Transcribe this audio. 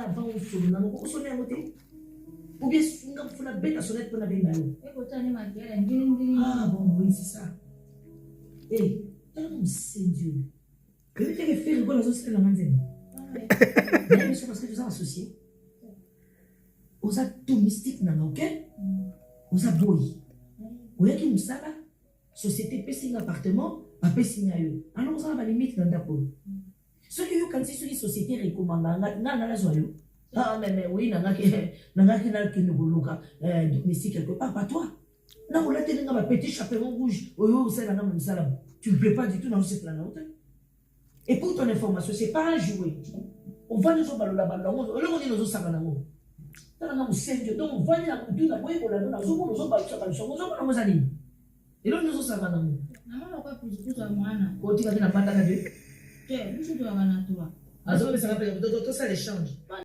avant au sol, n'a pas sonné à côté. Ou bien, on a bête à sonnette pour la bête. Ah bon, oui, c'est ça. Eh, c'est Dieu. Que tu fais faire quoi, les autres, c'est la main. Mais c'est parce que tu es associé. Vous êtes tout mystique, ok? Vous êtes beau. Vous êtes qui ça là? Société pèse un appartement, pas pèse un ailleurs. Alors, vous avez la limite dans d'accord. Ceux qui ont quand c'est une société recommande, n'a joyeux. Ah, mais oui, n'a que nous domestique quelque part, pas toi. Non, là, tu as un petit chaperon rouge. Oh, c'est la même salam. Tu ne plais pas du tout dans ce plan-là. Et pour ton information, ce n'est pas un jouet. On va nous en là-bas. On va nous en savoir. Donc, on va dire que la boîte, on va nous en parler. On va aller. Et là, nous en savoir. Quand tu vas dire la bande à la deux. Alors, ça l'échange.